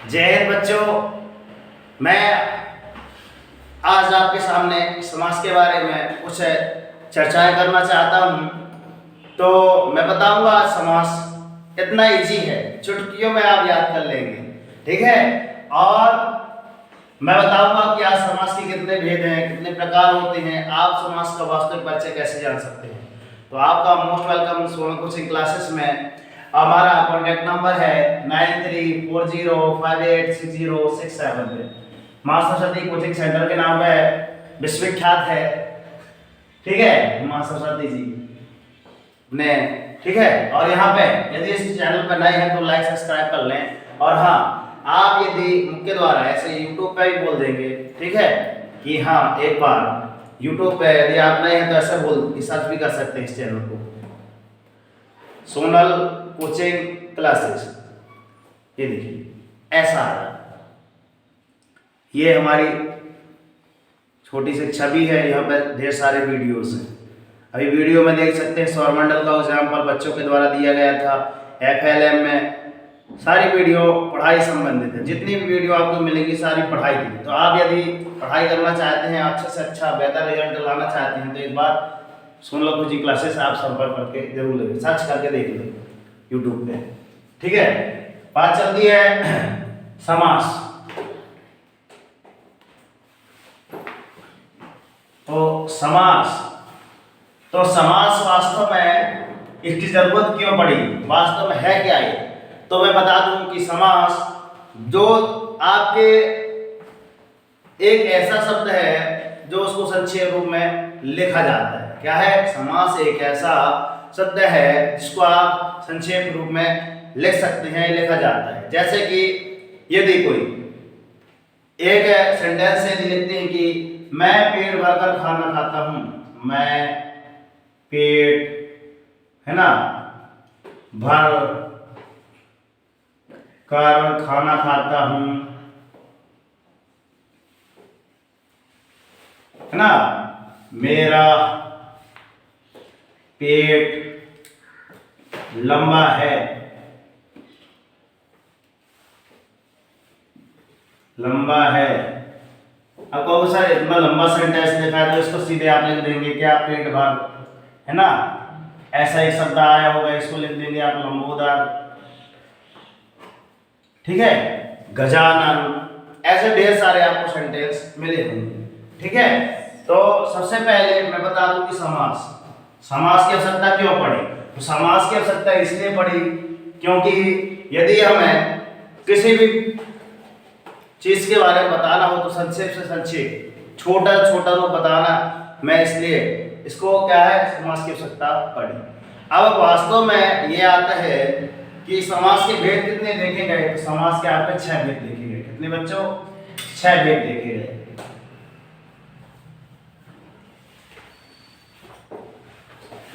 जय हिंद बच्चों। मैं आज आपके सामने समाज के बारे में कुछ चर्चाएं करना चाहता हूं। तो मैं बताऊंगा आज समास इतना इजी है, चुटकियों में आप याद कर लेंगे, ठीक है। और मैं बताऊंगा कि आज समास के कितने भेद हैं, कितने प्रकार होते हैं, आप समास का वास्तविक परिचय कैसे जान सकते हैं। तो आपका most welcome Sonal coaching classes में। हमारा कॉन्टैक्ट नंबर है 9340586067 पे। मां सरस्वती कोचिंग सेंटर के नाम पे विश्वविख्यात है, ठीक है, मां सरस्वती जी ने, ठीक है। और यहाँ पे यदि इस चैनल पर नए हैं तो लाइक सब्सक्राइब कर लें। और हाँ, आप यदि मुख्य द्वारा ऐसे यूट्यूब पे भी बोल देंगे, ठीक है, कि हाँ एक बार यूट्यूब पे यदि आप नए हैं तो ऐसे बोल सर्च भी कर सकते हैं इस चैनल को, सोनल कोचिंग क्लासेस। ये देखिए ऐसा आ रहा, ये हमारी छोटी सी छवि है, यहाँ पे ढेर सारे वीडियोस हैं। अभी वीडियो में देख सकते हैं सौरमंडल का एग्जाम्पल बच्चों के द्वारा दिया गया था। FLM में सारी वीडियो पढ़ाई संबंधित है, जितनी भी वीडियो आपको मिलेगी सारी पढ़ाई की। तो आप यदि पढ़ाई करना चाहते हैं, अच्छे से अच्छा बेहतर रिजल्ट लाना चाहते हैं, तो एक बार सोनल कोचिंग क्लासेस आप संपर्क करके जरूर लेंगे, सर्च करके देख लें यूट्यूब पे, ठीक है। बात चलती है समास। तो समास वास्तव में इसकी जरूरत क्यों पड़ी, वास्तव में है क्या ये। तो मैं बता दूं कि समास जो आपके एक ऐसा शब्द है जो उसको संक्षेप रूप में लिखा जाता है। क्या है? समास एक ऐसा शब्द है जिसको आप संक्षेप रूप में लिख सकते हैं, लिखा जाता है। जैसे कि यदि कोई एक सेंटेंस से लिखते हैं कि मैं पेट भरकर खाना खाता हूं, मैं पेट, है ना, भर कर खाना खाता हूं, है ना, मेरा पेट लंबा है, लंबा है। अब कौन सा इतना लंबा सेंटेंस लिखा है तो इसको सीधे आप लिख देंगे क्या, पेट भर, है ना। ऐसा एक शब्द आया होगा, इसको लिख देंगे आप लंबोदर, ठीक है, गजानन। ऐसे ढेर सारे आपको सेंटेंस मिले होंगे, ठीक है। तो सबसे पहले मैं बता दूं कि समास की आवश्यकता क्यों पड़ी। तो समास की आवश्यकता इसलिए पड़ी क्योंकि यदि हमें किसी भी चीज के बारे में बताना हो तो संक्षेप से संक्षेप, छोटा छोटा रूप बताना, मैं इसलिए इसको क्या है, समास की आवश्यकता पड़ी। अब वास्तव में ये आता है कि समास के भेद कितने देखे गए। तो समास के आपके 6 भेद देखे गए। कितने बच्चों? 6 भेद देखे गए।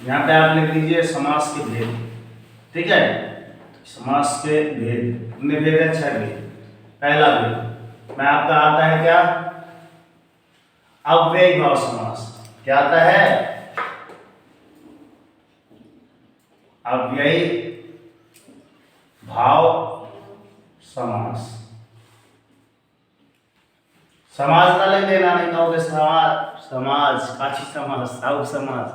यहाँ पे आप लिख लीजिए समास के भेद, ठीक है। समास के भेद कितने भेद है? 6 भेद। पहला भेद मैं आपका आता है क्या, अव्ययी भाव समास। क्या आता है? अव्ययी भाव समास। समाज ना ले लेना, नहीं कहोगे समाज, समाज, काची समाज, साहु समाज,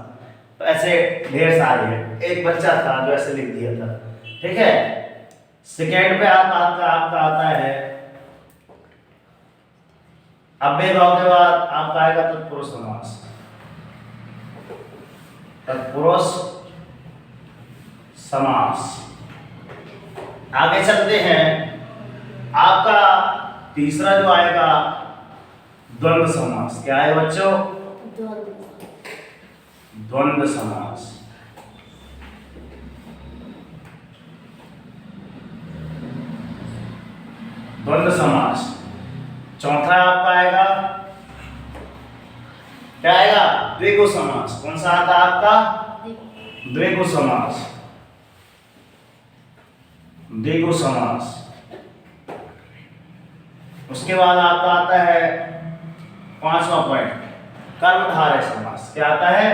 तो ऐसे ढेर सारे हैं। एक बच्चा था जो ऐसे लिख दिया था, ठीक है। सेकेंड पे आपका आता है अव्ययी भाव के बाद आपका आएगा तत्पुरुष समास। तत्पुरुष समास। आगे चलते हैं, आपका तीसरा जो आएगा द्वंद्व समास। क्या है बच्चों? द्वंद्व समास। द्वंद्व समास। चौथा आपका आएगा, क्या आएगा? द्विगु समास। कौन सा आता आपका? द्विगु समास। द्विगु समास। उसके बाद आपका आता है 5वां पॉइंट, कर्मधारय समास। क्या आता है?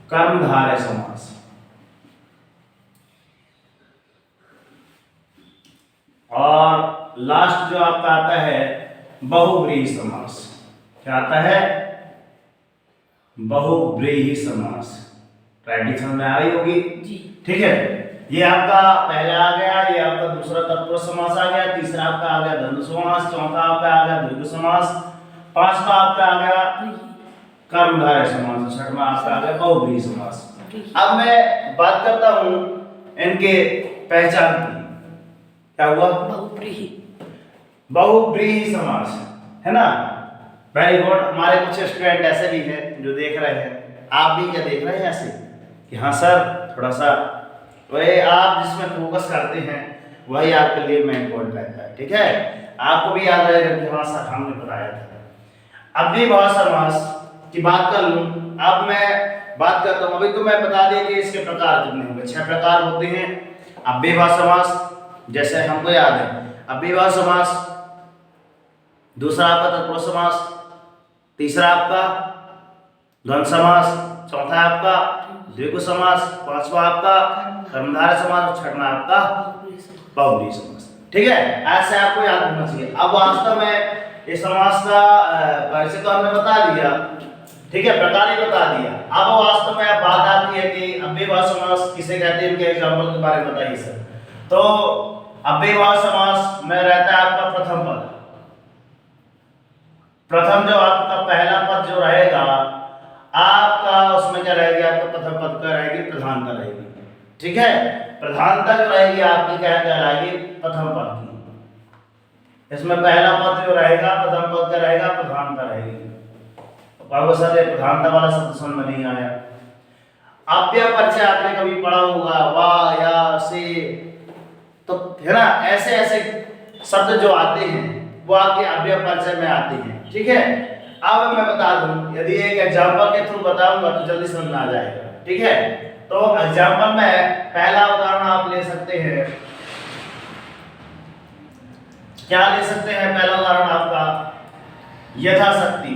कर्मधारय समास। और लास्ट जो आपका आता है बहुव्रीहि समास। क्या आता है? बहुव्रीहि समास। राइटिंग समझ में आ रही होगी जी। ठीक है, ये आपका पहला आ गया, ये आपका दूसरा तत्पुरुष समास आ गया, तीसरा आपका आ गया द्वंद्व समास, चौथा आपका आ गया द्विगु समास, पांचवा आपका आ गया कर्मधारय समास, छठवां आपका आ गया बहुव्रीहि समास। अब मैं बात करता हूं इनके पहचान की। क्या हुआ? बहुव्रीहि समास है ना। Very good. हमारे कुछ स्टूडेंट ऐसे भी हैं जो देख रहे हैं, आप भी क्या देख रहे हैं ऐसे कि हाँ सर थोड़ा सा वही आप जिसमें फोकस करते हैं वही आपके लिए मेन पॉइंट रहता है। ठीक है, आपको भी याद रहेगा कि हाँ सर हमने बताया था। अव्ययभाव समास की बात कर लूं, अब मैं बात करता हूं। अभी तो मैं बता दिया कि इसके प्रकार कितने होंगे, 6 प्रकार होते हैं। अव्ययभाव समास जैसे हमको याद है, अव्ययभाव समास, दूसरा आपका तत्पुरुष समास, तीसरा आपका द्वंद्व समास, चौथा आपका द्विगु समास, पांचवा आपका कर्मधारय समास और छठवां आपका बहुव्रीहि समास। ठीक है, ऐसे आपको याद होना चाहिए। अब वास्तव में इस समास का परिचय तो हमने बता दिया, ठीक है, प्रकार ही बता दिया। अब वास्तव में बात आती है कि अव्ययभाव समास किसे कहते हैं, इनके एग्जांपल के बारे में बताइए सर। तो अव्ययभाव समास में रहता है आपका प्रथम पद। प्रथम जो आपका पहला पद जो रहेगा आपका, उसमें क्या रहेगी? आपका प्रथम पद का रहेगी प्रधानता रहेगी। ठीक है, प्रधानता जो रहेगी आपकी क्या कहलाएगी? प्रथम पद की। इसमें पहला पद जो रहेगा प्रथम पद का रहेगा, प्रधानता रहेगी। बाबू सर ये प्रधानता वाला शब्द समझ में नहीं आया। अव्यय परिचय आपने कभी पढ़ा होगा, वा या से, तो है ना, ऐसे ऐसे शब्द जो आते हैं वो आपके अव्यय परिचय में आते हैं। ठीक है, अब मैं बता दूं, यदि एक एग्जांपल के थ्रू बताऊंगा तो जल्दी समझ में आ जाएगा। ठीक है, तो एग्जांपल में पहला उदाहरण आप ले सकते हैं। क्या ले सकते हैं? पहला उदाहरण आपका यथाशक्ति।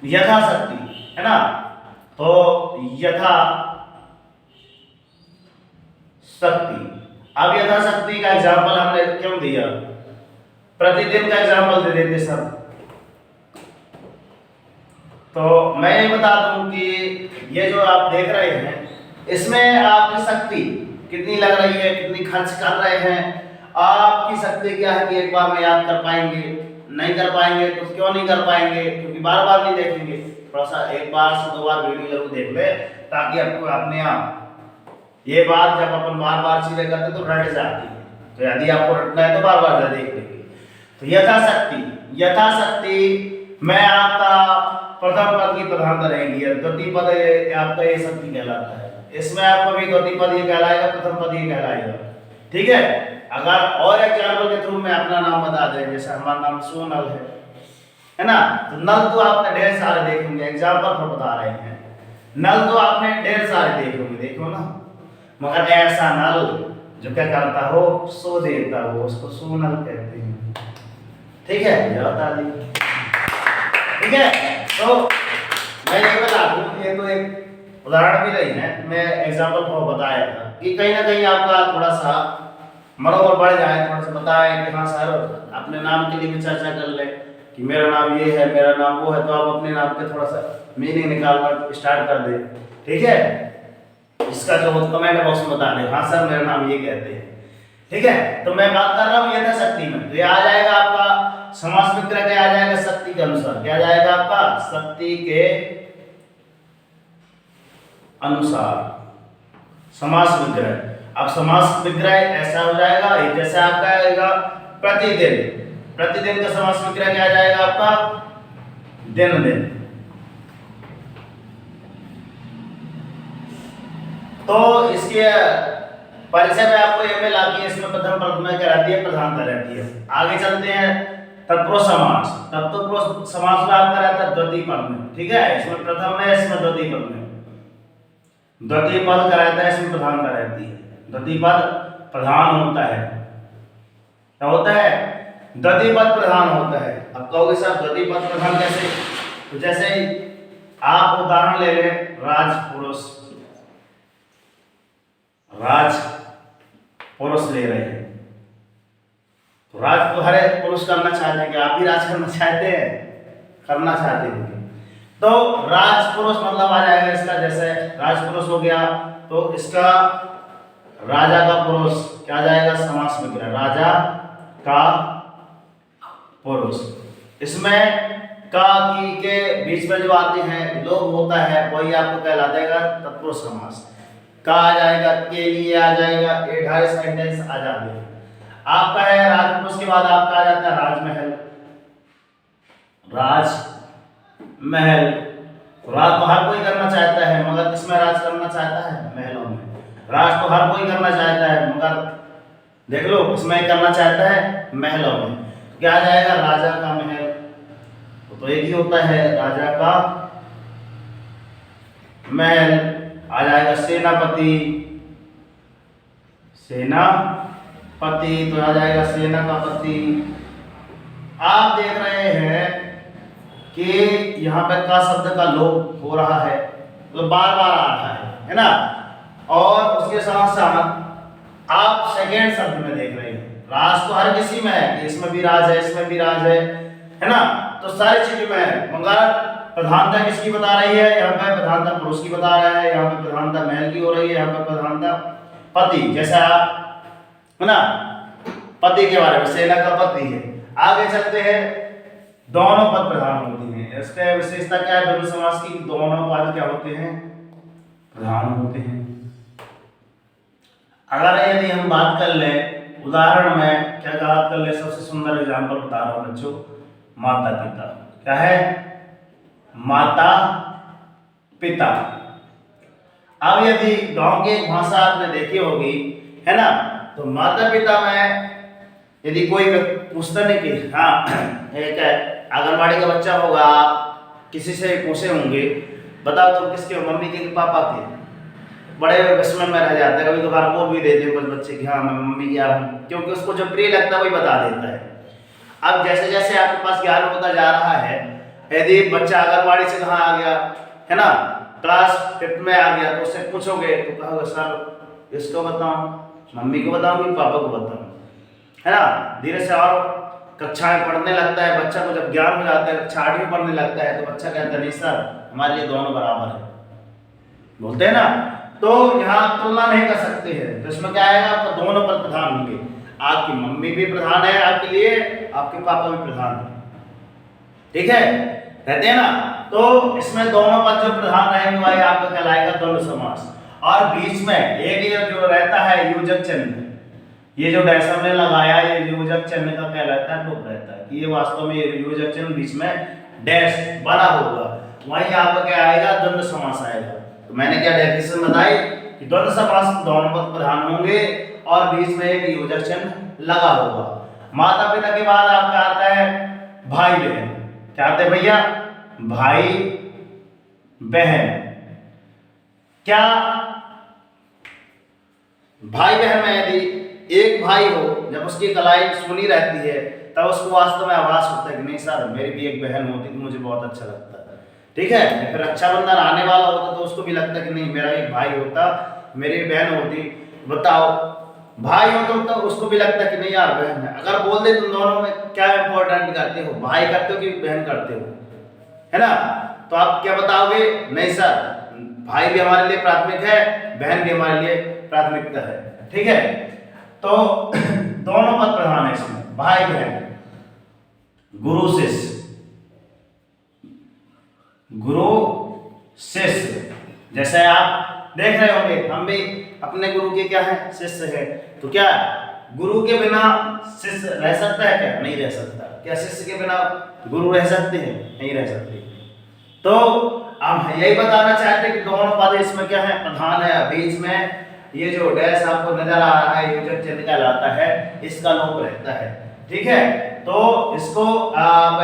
यथाशक्ति है ना, तो यथा शक्ति। अब यथाशक्ति का एग्जांपल हमने क्यों दिया? प्रतिदिन का एग्जांपल दे देते सर। तो मैं ये बता दूं कि ये जो आप देख रहे हैं इसमें आपकी शक्ति कितनी लग रही है, कितनी खर्च कर रहे हैं। आपकी शक्ति क्या है कि एक बार में याद कर पाएंगे? नहीं कर पाएंगे। तो क्यों नहीं कर पाएंगे? क्योंकि बार बार नहीं देखेंगे। थोड़ा सा एक बार से 2 बार वीडियो जरूर देख ले, ताकि आपको अपने आप ये बात जब अपन बार बार चीजें करते तो रट जाती है। तो यदि आपको रटना है तो बार बार देख लेंगे। तो यथाशक्ति, यथाशक्ति में आपका प्रथम पद की प्रधानता रहेगी, द्वितीय पद आपका ये शक्ति कहलाता है। इसमें आपका भी द्वितीय पद ये कहलाएगा, प्रथम पद ये कहलाएगा। ठीक है, अगर और एग्जांपल के थ्रू मैं अपना नाम बता दें, जैसे हमारा नाम सोनल है ना, तो नल तो आपने ढेर सारे देखेंगे, एग्जांपल पर बता रहे हैं। नल तो आपने ढेर सारे देखोगे, देखो ना, मगर ऐसा नल जो क्या करता हो, सो देता हो, उसको सोनल कहते हैं। ठीक है, ठीक है। तो मैं ये बता दूं, ये तो एक उदाहरण भी नहीं है, मैं एग्जांपल पर बताया था कि कहीं ना कहीं आपका थोड़ा सा मनोबल बढ़ जाए, थोड़ा सा बताएं कि हाँ सर अपने नाम के लिए भी चर्चा कर ले कि मेरा नाम ये है, मेरा नाम वो है, तो आप अपने नाम के थोड़ा सा मीनिंग निकालना स्टार्ट कर दे। ठीक है, इसका जो कमेंट बॉक्स में बता दे, हाँ सर मेरा नाम ये कहते हैं। ठीक है, तो मैं बात कर रहा हूँ यथाशक्ति में, तो ये आ जाएगा आपका समास विग्रह क्या आ जाएगा? शक्ति के अनुसार। क्या जाएगा आपका? शक्ति के अनुसार समास विग्रह। अब समास विग्रह ऐसा हो जाएगा, जैसे आपका आएगा प्रतिदिन। प्रतिदिन का समास विग्रह क्या आ जाएगा आपका? दिन दिन। तो इसके परिचय में आपको ये मिला कि इसमें प्रथम पद में क्या रहती है? प्रधानता रहती है। आगे चलते हैं तत्पुरुष समास। तत्पुरुष समास में आपका रहता है द्वितीय पद में। ठीक है, इसमें प्रथम है, इसमें द्वितीय पद में। द्वितीय पद का रहता है, इसमें प्रधानता रहती है। द्वितीय पद प्रधान होता है। क्या होता है? द्वितीय पद प्रधान होता है। अब कहोगे सर द्वितीय पद प्रधान कैसे? तो जैसे आप उदाहरण ले लें राजपुरुष, राज पुरुष ले रहे हैं। तो राज तो हर एक पुरुष करना चाहते हैं कि आप भी राज करना चाहते हैं, करना चाहते हैं। तो राजपुरुष मतलब आ जाएगा इसका, जैसे राजपुरुष हो गया तो इसका राजा का पुरुष क्या जाएगा, समास में गिरा, राजा का पुरुष। इसमें का की के बीच में जो आते हैं लोग होता है वही आपको कहला देगा तत्पुरुष समास। का आ जाएगा, के लिए आ जाएगा, ये 2.5 सेंटेंस आ जाते हैं। आपका है राजपुरुष के बाद आपका आ जाता है राजमहल। राजमहल राज तो हर कोई करना चाहता है, मगर किसमें राज करना चाहता है, महलों में। राज तो हर कोई करना चाहता है, मगर देख लो किसमें करना चाहता है, महलों में। क्या आ जाएगा, राजा का महल। तो एक ही होता है राजा का महल। आ जाएगा सेनापति, सेनापति तो आ जाएगा सेना का पति। आप देख रहे हैं कि यहाँ पे का शब्द का लोप हो रहा है, मतलब बार बार आ रहा है ना। और उसके साथ साथ आप सेकेंड शब्द में देख रहे हैं राज तो हर किसी में है, कि इसमें भी राज है, इसमें भी राज है ना। तो सारी चीजों में है, मगर प्रधानता किसकी बता रही है, यहाँ पे प्रधानता पुरुष की बता रहा है, यहाँ पे प्रधानता महल की हो रही है, यहाँ पे प्रधानता पति। जैसा आप है ना पति के बारे में, सेना का पति है। आगे चलते हैं, दोनों पद प्रधान होते हैं। इसका विशेषता क्या है द्वंद्व समास की, दोनों पद क्या होते हैं, प्रधान होते हैं। अगर यदि हम बात कर ले उदाहरण में, क्या बात कर ले, सबसे सुंदर एग्जाम्पल बता रहा हूं बच्चों, माता पिता। क्या है, माता पिता। अब यदि गांव की एक भाषा आपने देखी होगी है ना, तो माता पिता में यदि कोई पूछता नहीं कि हाँ एक आंगनबाड़ी का बच्चा होगा, आप किसी से पूछे होंगे बताओ तुम किसके हो, मम्मी के पापा के, बड़े विस्मय में रह जाता है। कभी कभार बोल भी देते हैं कुछ बच्चे कि हाँ मैं मम्मी क्या हूँ, क्योंकि उसको जो प्रिय लगता है वही बता देता है। अब जैसे जैसे आपके पास ज्ञान होता जा रहा है, यदि बच्चा आंगनबाड़ी से कहाँ आ गया है ना, क्लास 5th में आ गया, तो उससे पूछोगे तो कहोगे सर इसको बताऊं, मम्मी को बताऊं कि पापा को बताऊं, है ना। धीरे से और कक्षाएं पढ़ने लगता है बच्चा को, जब ज्ञान हो जाता है, कक्षा 8वीं पढ़ने लगता है, तो बच्चा कहता है नहीं सर हमारे लिए दोनों बराबर है, बोलते हैं ना। तो यहाँ तुलना नहीं कर सकते हैं, तो इसमें क्या आएगा, आपका दोनों पद प्रधान होंगे। आपकी मम्मी भी प्रधान है आपके लिए, आपके पापा भी प्रधान है, ठीक है, कहते हैं ना। तो इसमें दोनों पद जो प्रधान रहेंगे वही आपका कहलाएगा द्वंद्व समास। और बीच में एक ये जो रहता है योजक चिन्ह, ये जो डैश हमने लगाया ये योजक चिन्ह का कहलाता है, टोक रहता है कि ये वास्तव में योजक चिन्ह बीच में डैश बना होगा, वही आपका क्या आएगा, द्वंद्व समास आएगा। तो मैंने क्या डेफिनेशन बताई कि द्वंद्व समास दोनों पद प्रधान होंगे और बीच में एक योजक चिन्ह लगा होगा। माता पिता के बाद आपका आता है भाई बहन। क्या आते हैं भैया, भाई बहन। क्या भाई बहन में यदि एक भाई हो, जब उसकी कलाई सुनी रहती है तब उसको वास्तव में आभास होता है कि नहीं सर मेरी भी एक बहन होती तो मुझे बहुत अच्छा लगता है, ठीक है। फिर रक्षाबंधन आने वाला होता तो उसको भी लगता कि नहीं मेरा एक भाई होता, मेरी बहन होती। बताओ भाई हो तो उसको भी लगता कि नहीं यार बहन है। अगर बोल दे तुम दोनों में क्या इंपॉर्टेंट करते हो, भाई करते हो कि बहन करते हो, है ना, तो आप क्या बताओगे, नहीं सर भाई भी हमारे लिए प्राथमिक है, बहन भी हमारे लिए प्राथमिकता है, ठीक है। तो दोनों पद प्रधान है इसमें, भाई बहन। गुरु शिष्य, गुरु शिष्य, जैसे आप देख रहे होंगे हम भी अपने गुरु के क्या है, शिष्य है। तो क्या गुरु के बिना शिष्य रह सकता है, क्या नहीं रह सकता। क्या शिष्य के बिना गुरु रह सकते हैं, नहीं रह सकते। तो हम यही बताना चाहते हैं कि दोनों पद इसमें क्या है, प्रधान है। बीच में ये जो डैश आपको नजर आ रहा है योजक चिन्ह कहलाता है, इसका लोप रहता है, ठीक है। तो इसको आप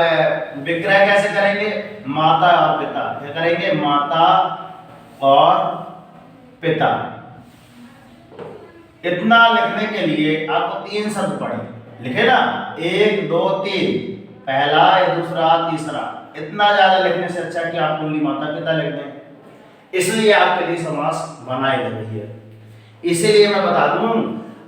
विग्रह कैसे करेंगे, माता और पिता, क्या करेंगे, माता और पिता। इतना लिखने के लिए आपको 3 शब्द पढ़े लिखे ना, 1 2 3, पहला या दूसरा तीसरा। इतना ज्यादा लिखने से अच्छा कि आप ओनली माता पिता लिख दें, इसलिए आपके लिए समास बनाई गई है। इसीलिए मैं बता दूं,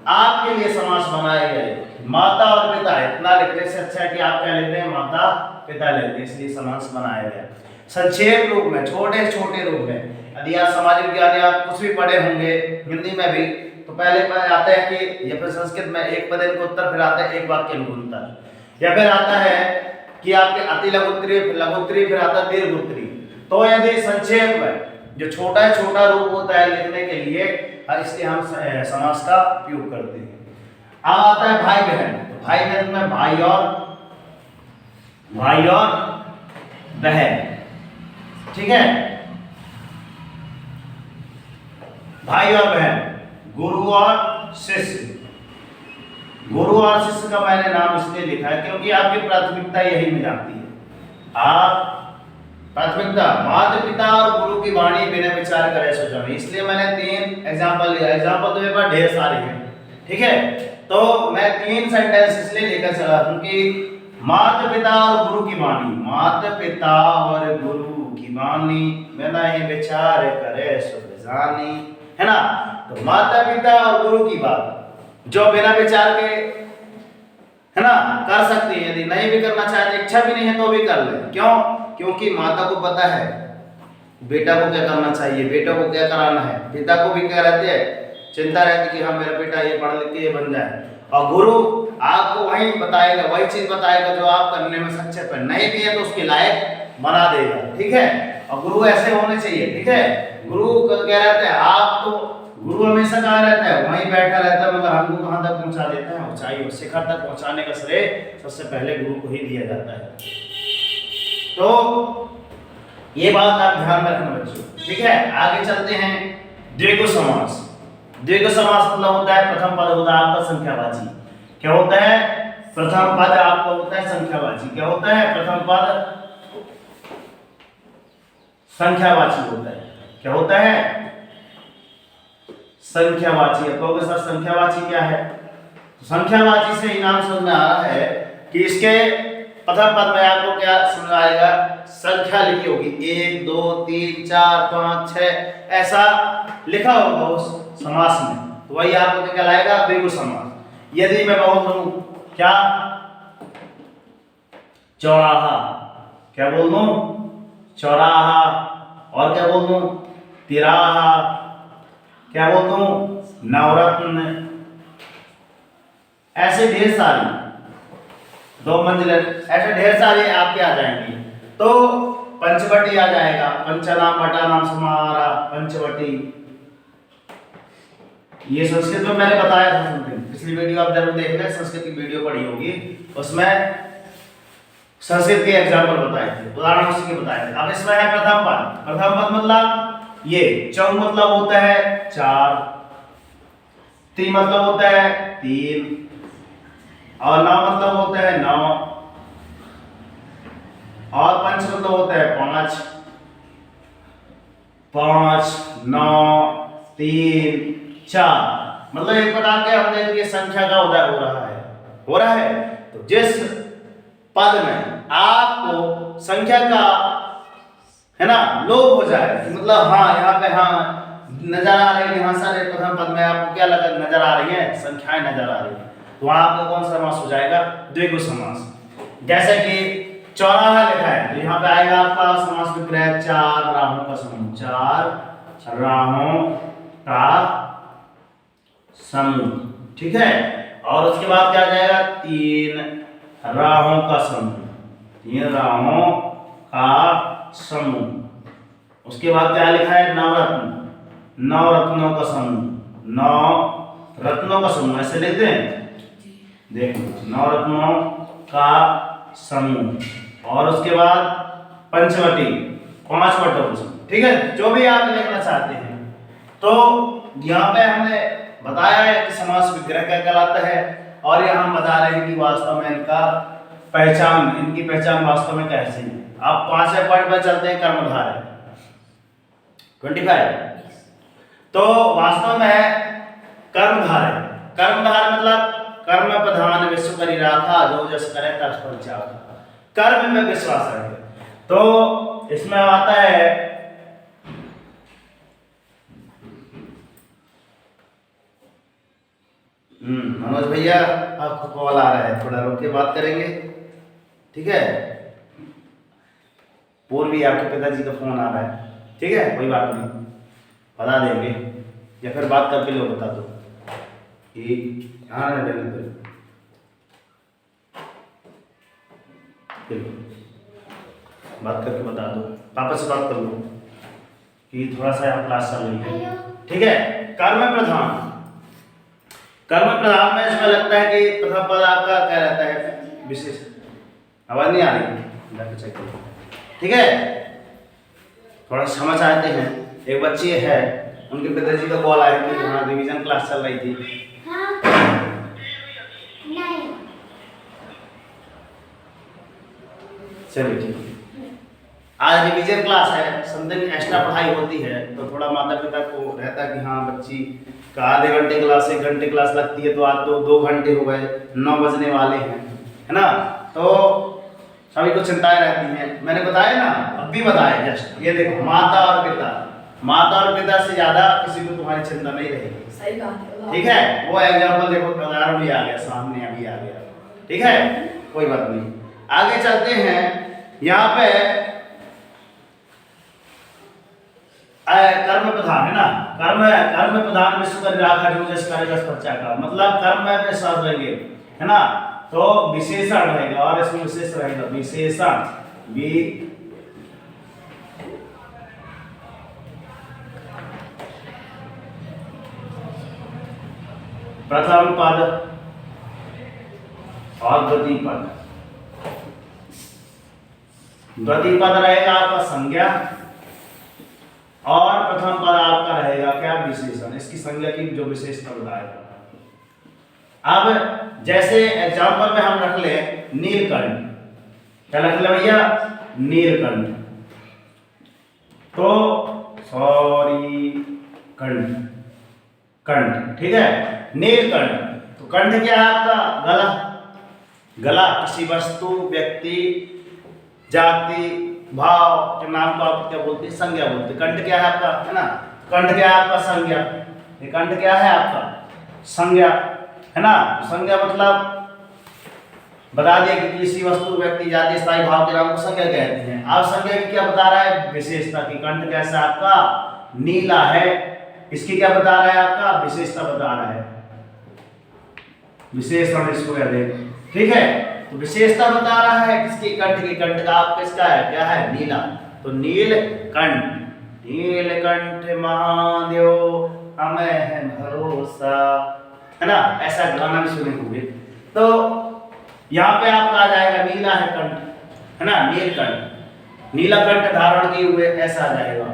आपके लिए समास बनाए गए माता और पिता, इतना लिखने से अच्छा है कि आप क्या लेते हैं, माता पिता लेते हैं, इसलिए समास बनाया गया। संक्षेप रूप में, छोटे छोटे रूप में। यदि आप समाज विज्ञान या कुछ भी पढ़े होंगे हिंदी में भी, तो पहले आता है कि, या फिर संस्कृत में एक पद इनको उत्तर, फिर आता है एक वाक्य इनको उत्तर, या फिर आता है कि आपके अति लघु उत्तरीय, फिर लघु उत्तरीय, फिर आता है दीर्घ उत्तरीय। तो यदि संक्षेप में जो छोटा रूप होता है लिखने के लिए, इसलिए हम समास का उपयोग करते हैं। अब आता है भाई बहन। तो भाई बहन में भाई और बहन, ठीक है, भाई और बहन, गुरु और शिष्य। गुरु और शिष्य का मैंने नाम इसलिए लिखा है क्योंकि आपकी प्राथमिकता यही में जाती है। आप प्राथमिकता माता पिता और गुरु की वाणी बिना विचार करे सोचा, इसलिए मैंने 3 एग्जांपल लिया। एग्जांपल तो मेरे पास ढेर सारे हैं, ठीक है, तो मैं 3 सेंटेंस इसलिए लेकर चला हूं कि माता पिता और गुरु की वाणी, माता पिता और गुरु की वाणी बिना ही विचार करे सो जानी, है ना। तो माता पिता और गुरु की बात जो बिना विचार के, है ना, कर सकते हैं। यदि नहीं भी करना चाहते, इच्छा भी नहीं है तो भी कर ले। क्यों? क्योंकि माता को पता है बेटा को क्या करना चाहिए, बेटा को क्या कराना है। पिता को भी क्या रहती है, चिंता रहती कि हाँ मेरा बेटा ये पढ़ लिख के ये बन जाए। और गुरु आपको वही बताएगा, वही चीज बताएगा जो आप करने में सक्षम है। नहीं भी है तो उसके लायक बना देगा, ठीक है। और गुरु ऐसे होने चाहिए, ठीक है। गुरु क्या रहता है, आप तो गुरु हमेशा कहाँ रहता है, वहीं बैठा रहता है, मगर हमको कहाँ तक पहुंचा देता है, ऊंचाई और शिखर तक पहुंचाने का श्रेय सबसे पहले गुरु को ही दिया जाता है। तो ये बात आप ध्यान में रखना बच्चों, ठीक है। आगे चलते हैं। द्विगु समास। द्विगु समास मतलब होता है प्रथम पद होता है आपका संख्यावाची। क्या होता है? प्रथम पद आपका होता है संख्यावाची। क्या होता है? प्रथम पद संख्यावाची होता है। क्या होता है? संख्यावाची। अब कहोगे सर संख्यावाची क्या है? तो संख्यावाची से ही नाम समझ में आ रहा है कि इसके प्रथम पद में आपको क्या समझ आएगा, संख्या लिखी होगी 1 2 3 4 5 6 ऐसा लिखा होगा उस समास में, तो वही आपको क्या कहलाएगा, द्विगु समास। यदि मैं बोल दूं क्या, चौराहा, क्या बोल दूं, चौराहा, और क्या बोल दूं, तिराहा, क्या बोल दूं, नवरत्न, ऐसे ढेर सारी, 2 मंजिले, ऐसे ढेर सारे आपके आ जाएंगे। तो पंचवटी आ जाएगा, पंचनाम बटानाम समाहारा, पंचवटी। ये संस्कृत में मैंने बताया था समथिंग, पिछली वीडियो आप जरूर देख लें, संस्कृत की वीडियो पढ़ी होगी, उसमें संस्कृत के एग्जाम्पल बताए थे, उदाहरण उसी के बताए थे। अब इसमें है प्रथम पद। प्रथम पद मतलब ये, चौ मतलब होता है 4, ती मतलब होता है 3, और नौ मतलब होता है 9, और पंच मतलब होता है 5, 5 9 3 4, मतलब एक प्रकार के हमने ये संख्या का उदय हो रहा है। तो जिस पद में आपको संख्या का, है ना, लोप हो जाए, मतलब हाँ यहाँ पे हाँ नजर आ रही है, यहाँ सारे प्रथम पद में आपको क्या लगा, नजर आ रही है, संख्याएं नजर आ रही है, तो वहां आपका कौन सा समास हो जाएगा, द्विगु समास। जैसे कि चौराहा लिखा है, तो यहाँ पे आएगा आपका समास विग्रह 4 राहों का समूह, 4 राहों का समूह, ठीक है। और उसके बाद क्या आ जाएगा, 3 राहों का समूह, 3 राहों का समूह। उसके बाद क्या लिखा है, नवरत्न, 9 रत्नों का समूह, 9 रत्नों का समूह, ऐसे लिखते हैं, देखो 9 रत्नों का समूह। और उसके बाद पंचवटी, 5 वटों का समूह, ठीक है, जो भी आप लिखना चाहते हैं। तो यहाँ पे हमने बताया है कि समास विग्रह क्या कहलाता है, और यहाँ हम बता रहे हैं कि वास्तव में इनका पहचान, इनकी पहचान वास्तव में कैसे है। आप 5वें पॉइंट पर चलते हैं, कर्मधारय 25। तो वास्तव में कर्मधारय, कर्मधारय मतलब कर्म प्रधान विश्व करी राखा, जो जस करे तस फल चाखा, कर्म में विश्वास रखे। तो इसमें आता है मनोज भैया आपको कॉल आ रहा है, थोड़ा रुक के बात करेंगे, ठीक है। पूर्वी आपके पिताजी का फोन आ रहा है, ठीक है, कोई बात नहीं, बता देंगे या फिर बात करके लो बता दो कि हाँ बात करके बता दो, पापा से बात कर लो कि थोड़ा सा यहाँ क्लास चल रही है, ठीक है। कर्म प्रधान, कर्म प्रधान में इसमें लगता है कि प्रथम पद आपका क्या रहता है, विशेष, आवाज नहीं आ रही, जाके चेक करो, ठीक है। थोड़ा समझ आते हैं। एक बच्ची है, उनके पिताजी का कॉल आया कि हाँ रिवीजन क्लास चल रही थी। चलिए ठीक है, आज रिवीजन क्लास है, समथिंग एक्स्ट्रा पढ़ाई होती है, तो थोड़ा माता पिता को रहता है कि हाँ बच्ची का आधे घंटे क्लास 1 घंटे क्लास लगती है, तो आज तो 2 घंटे हो गए, 9 बजने वाले हैं, है ना। तो सभी को चिंताएं रहती हैं। मैंने बताया ना, अब भी बताया जस्ट, ये देखो माता और पिता, माता और पिता से ज्यादा किसी को तुम्हारी चिंता नहीं रहेगी, सही बात है, ठीक है। वो एग्जाम्पल देखो, उदाहरण भी आ गया सामने, अभी आ गया, ठीक है, कोई बात नहीं। आगे चलते हैं, यहाँ पे कर्म प्रधान है ना, कर्म प्रधान विश्व कर राखा जो जस करेगा प्रचा का, मतलब कर्म में सब रहेंगे, है ना, तो विशेषण रहेगा और इसमें विशेष रहेगा, विशेषण भी प्रथम पद और द्वितीय पद, द्वितीय पद रहेगा आपका संज्ञा और प्रथम पद आपका रहेगा क्या, विशेषण। इसकी संज्ञा की जो विशेषता बताएगा। अब जैसे एग्जांपल में हम रख ले नीलकंठ, क्या रख ले भैया, नीलकंठ, तो सॉरी कंठ, कंठ, ठीक है, नीलकंठ, तो कंठ क्या है आपका, गला, गला किसी वस्तु, व्यक्ति, जाति, भाव के नाम को आप क्या बोलते हैं, संज्ञा बोलते हैं। कंठ क्या है आपका, है ना, कंठ क्या है आपका, संज्ञा, ये कंठ क्या है आपका, संज्ञा, है ना। संज्ञा मतलब बता दिया कि किसी वस्तु, व्यक्ति, जाति, स्थायी भाव के नाम को संज्ञा कहते हैं। आप संज्ञा की क्या बता रहा है, विशेषता की, कंठ कैसा आपका, नीला है, इसकी क्या बता रहा है आपका, विशेषता बता रहा है, विशेषण इसको कहते हैं, ठीक है। तो विशेषता बता रहा है किसकी, कंठ की, कंठ का आप किसका है, क्या है, नीला, तो नीलकंठ, नीलकंठ महादेव हमें है भरोसा, है ना, ऐसा गाना भी सुने होंगे। तो यहाँ पे आपका आ जाएगा नीला है कंठ, है ना, नीलकंठ, नीला कंठ धारण किए हुए, ऐसा आ जाएगा।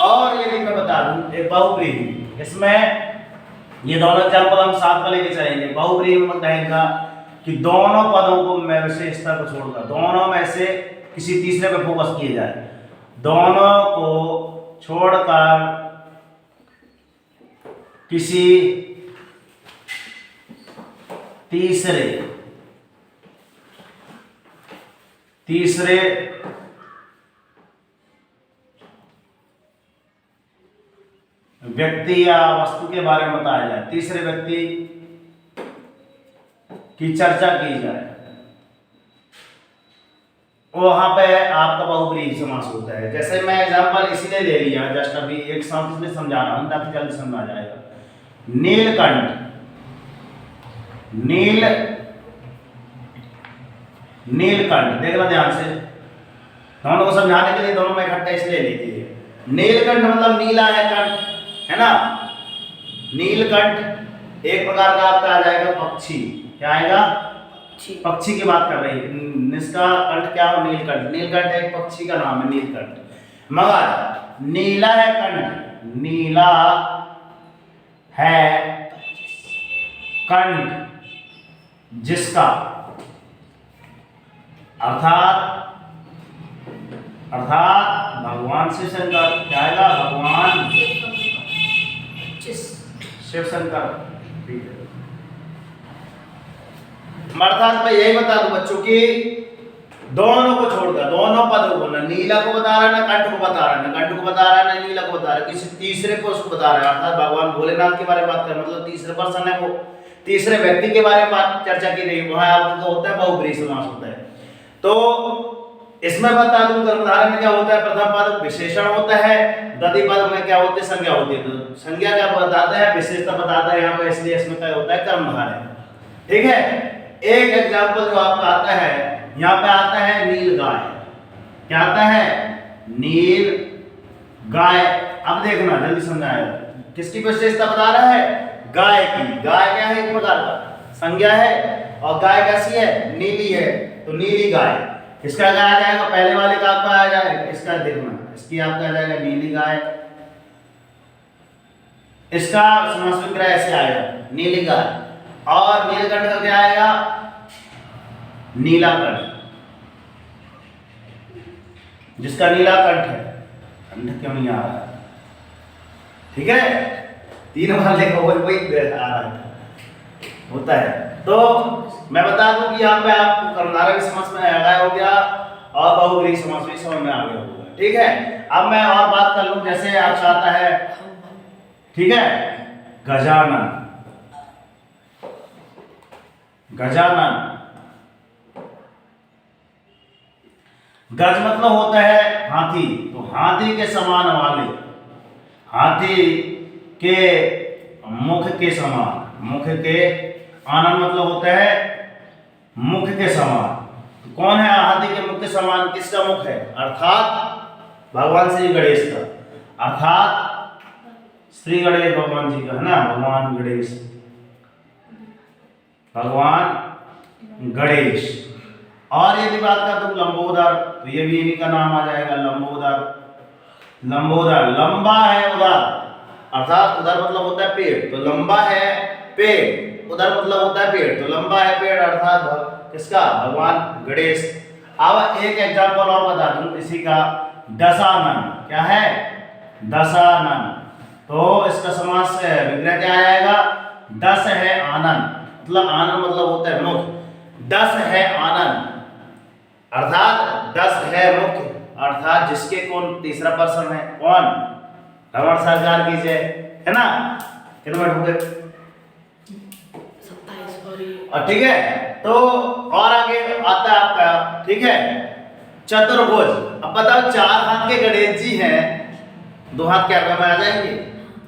और यदि मैं बता दूं एक बहुब्रीहि, इसमें ये दोनों एग्जाम्पल हम साथ में लेके चलेंगे। बहुब्रीहि में बताएगा कि दोनों पदों को मैं विशेषता को छोड़कर, दोनों में से किसी तीसरे पे फोकस किए जाए, दोनों को छोड़कर किसी तीसरे व्यक्ति या वस्तु के बारे में बताया जाए, तीसरे व्यक्ति की चर्चा की जाए, वहां पे आपका बहुब्रीहि समास होता है। जैसे मैं एग्जांपल इसलिए ले लिया जस्ट अभी एक साथ इसमें समझा रहा हूं ताकि जल्दी समझ आ जाएगा। नीलकंठ, नीलकंठ देखना ध्यान से, दोनों को समझाने के लिए दोनों में इकट्ठे इसलिए लीजिए। नीलकंठ मतलब नीला है कंठ, है ना, नीलकंठ एक प्रकार का आपका आ जाएगा पक्षी, क्या आएगा, पक्षी की बात कर रही है, इसका कंठ क्या हो, नीलकंठ, नीलकंठ एक पक्षी का नाम है नीलकंठ। मगर नीला है कंठ, नीला है कंठ जिसका, अर्थात भगवान शिव शंकर, क्या आएगा, भगवान शिव शंकर, अर्थात मैं यही बता दूं बच्चों की दोनों को छोड़कर, दोनों पदों को, ना नीला को बता रहा है, ना कंठ को बता रहा है, ना कंठ को बता रहा है, ना नीला को बता रहा है, किसी तीसरे को उसको बता रहा है, अर्थात भगवान भोलेनाथ के बारे में बात कर, मतलब तीसरे पर्सन है वो, तीसरे व्यक्ति के बारे में बात चर्चा की रही, वहां आपका होता है बहुब्रीहि समास होता है। तो इसमें बता दूं कर्मधारय में क्या होता है, प्रथम पद विशेषण होता है, द्वितीय पद में क्या होती है, संज्ञा होती है। तो संज्ञा क्या बताता है, विशेषता बताता है यहाँ पे, इसलिए इसमें क्या होता है, कर्मधारय। ठीक है, एक एग्जांपल जो आपका आता है, यहाँ पे आता है नील गाय। क्या आता है, नील गाय। अब देखना जल्दी समझाएगा, किसकी विशेषता बता रहा है, गाय की। गाय क्या है, एक प्रकार का संज्ञा है, और गाय कैसी है, नीली है, तो नीली गाय। इसका क्या आ जाएगा, पहले वाले का आपका आ जाएगा, इसका देखना, इसकी आपका आ जाएगा नीली गाय। इसका समास विग्रह ऐसे आएगा, नीली गाय। और नीलकंठ का क्या आएगा, नीला कंठ, जिसका नीला कंठ है। कंठ क्यों नहीं आ रहा है, ठीक है, 3 बार देखो वही आ रहा है, होता है। तो मैं बता दूं कि यहाँ पे आपको कर्मधारय की समझ में आ गया हो गया, और बहुब्रीहि समास भी समझ में आ गया होगा। ठीक है, अब मैं और बात कर लूं, जैसे आपका आता है, ठीक है, गजानन। गजानन, गज मतलब होता है हाथी, तो हाथी के समान वाले, हाथी के मुख के समान, मुख के, आनंद मतलब होता है मुख के समान। तो कौन है हाथी के मुख के समान, किसका मुख है, अर्थात भगवान श्री गणेश का, अर्थात श्री गणेश भगवान जी का है ना, भगवान गणेश, भगवान गणेश। और यदि बात करते हो लंबोदर, तो ये भी इन्हीं का नाम आ जाएगा, लंबोदर। लंबोदर, लंबा है उदर, अर्थात उदर मतलब होता है पेड़, तो लंबा है पेड़, उदर मतलब होता है पेड़, तो लंबा है पेड़, अर्थात किसका, भगवान गणेश। अब एक एग्जांपल और बता दूं इसी का, दशानन। क्या है, दशानन, तो इसका समास विग्रह क्या आ जाएगा, दस है आनंद, मतलब आनंद मतलब होता है मुख, दस है आनंद, अर्थात 10 है मुख्य, अर्थात जिसके कौन तीसरा पर्सन है, कौन, रमण सरकार की जय, है ना। कितने मिनट हो गए, 27। और ठीक है, तो और आगे आता है आपका, ठीक है, चतुर्भुज। अब बताओ 4 हाथ के गणेश जी हैं, 2 हाथ क्या में आ जाएंगे,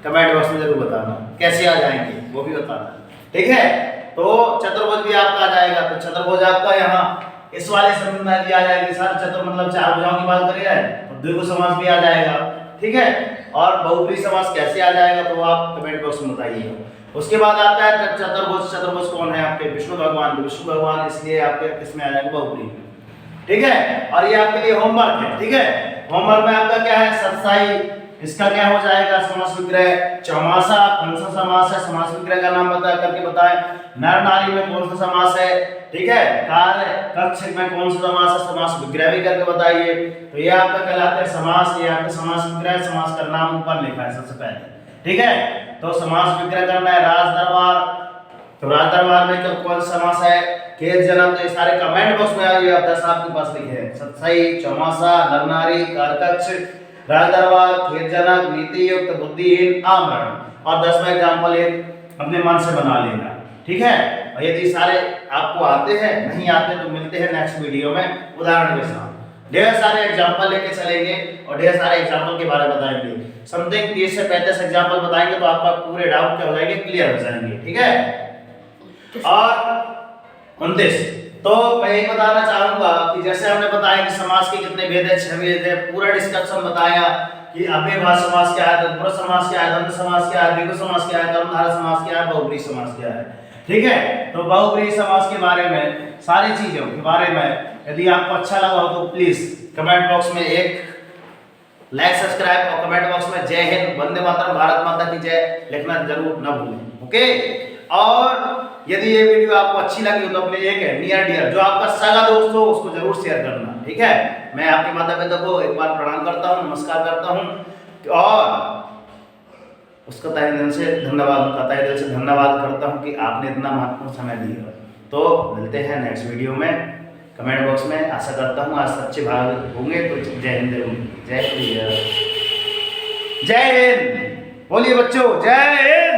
कमेंट बॉक्स में जरूर बताना कैसे आ जाएंगे, वो भी बताना। ठीक है, तो चतुर्भुज भी आपका आ जाएगा, तो चतुर्भुज आपका यहाँ इस वाले शब्द में भी आ जाएगी सर, चतुर मतलब 4 भुजाओं की बात करिए, तो द्विगु समास भी आ जाएगा। ठीक है, और बहुब्रीहि समास कैसे आ जाएगा, तो आप कमेंट बॉक्स में बताइएगा। उसके बाद आता है चतुर्भुज। चतुर्भुज कौन है आपके, विष्णु भगवान, विष्णु भगवान, इसलिए आपके किसमें आ जाएगा, बहुब्रीहि में। ठीक है, और ये आपके लिए होमवर्क है। ठीक है, होमवर्क में आपका क्या है, सत्साई, इसका क्या हो जाएगा, समास विग्रह। चौमासा कौन सा समास है, समास विग्रह का नाम बता करके बताएं। नर नारी में कौन सा समास है, ठीक है, कार्य कक्ष में कौन सा समास है, समास विग्रह भी करके बताइए। तो ये आपका कहलाता है समास, ये आपका समास विग्रह, समास का नाम ऊपर लिखा है सबसे पहले। ठीक है, तो समास विग्रह करना है, राज दरबार, तो राज दरबार में तो कौन सा समास है, खेत जन्म, तो ये सारे कमेंट बॉक्स में आइए, आप 10 आपके पास लिखे हैं, सत्साई, चौमासा, नर नारी, कारकक्ष, राज दरबार, खेत जनक, नीति युक्त, बुद्धिहीन, आमरण, और 10वां एग्जांपल अपने मन से बना लेना। ठीक है, और यदि सारे आपको आते हैं, नहीं आते तो मिलते हैं नेक्स्ट वीडियो में उदाहरण के साथ। ढेर सारे एग्जांपल लेके चलेंगे और ढेर सारे एग्जांपल के बारे में बताएंगे। समथिंग 30 से 35 एग्जांपल बताएंगे, तो आपका पूरे डाउट क्या हो जाएंगे, क्लियर हो जाएंगे। ठीक है, और 29, तो मैं यही बताना चाहूंगा कि जैसे हमने बताया कि समास के कितने भेद है, 6 भेद है, पूरा डिस्कशन बताया कि अव्ययभाव समास क्या है, तत्पुरुष समास क्या है, द्वंद्व समास क्या है, द्विगु समास क्या है, कर्मधारय समास क्या है, बहुब्रीहि समास क्या है। ठीक है, तो बहुब्रीहि समास के बारे में, सारी चीजों के बारे में यदि आपको अच्छा लगा हो तो प्लीज कमेंट बॉक्स में एक लाइक, सब्सक्राइब, और कमेंट बॉक्स में जय हिंद, वंदे मातरम, भारत माता की जय लिखना जरूर न भूलें। ओके, और यदि ये वीडियो आपको अच्छी लगी हो तो अपने एक है नियर डियर, जो आपका सगा दोस्त हो, उसको जरूर शेयर करना। ठीक है, मैं आपके माता पिता को एक बार प्रणाम करता हूँ, नमस्कार करता हूँ, और उसका तहे दिल से धन्यवाद, उनका तहे दिल से धन्यवाद करता हूँ कि आपने इतना महत्वपूर्ण समय दिया। तो मिलते हैं नेक्स्ट वीडियो में, कमेंट बॉक्स में, आशा करता हूँ आज सच्चे भाव होंगे। तो जय हिंद, जय हिंद, जय हिंद, बोलिए बच्चों, जय हिंद।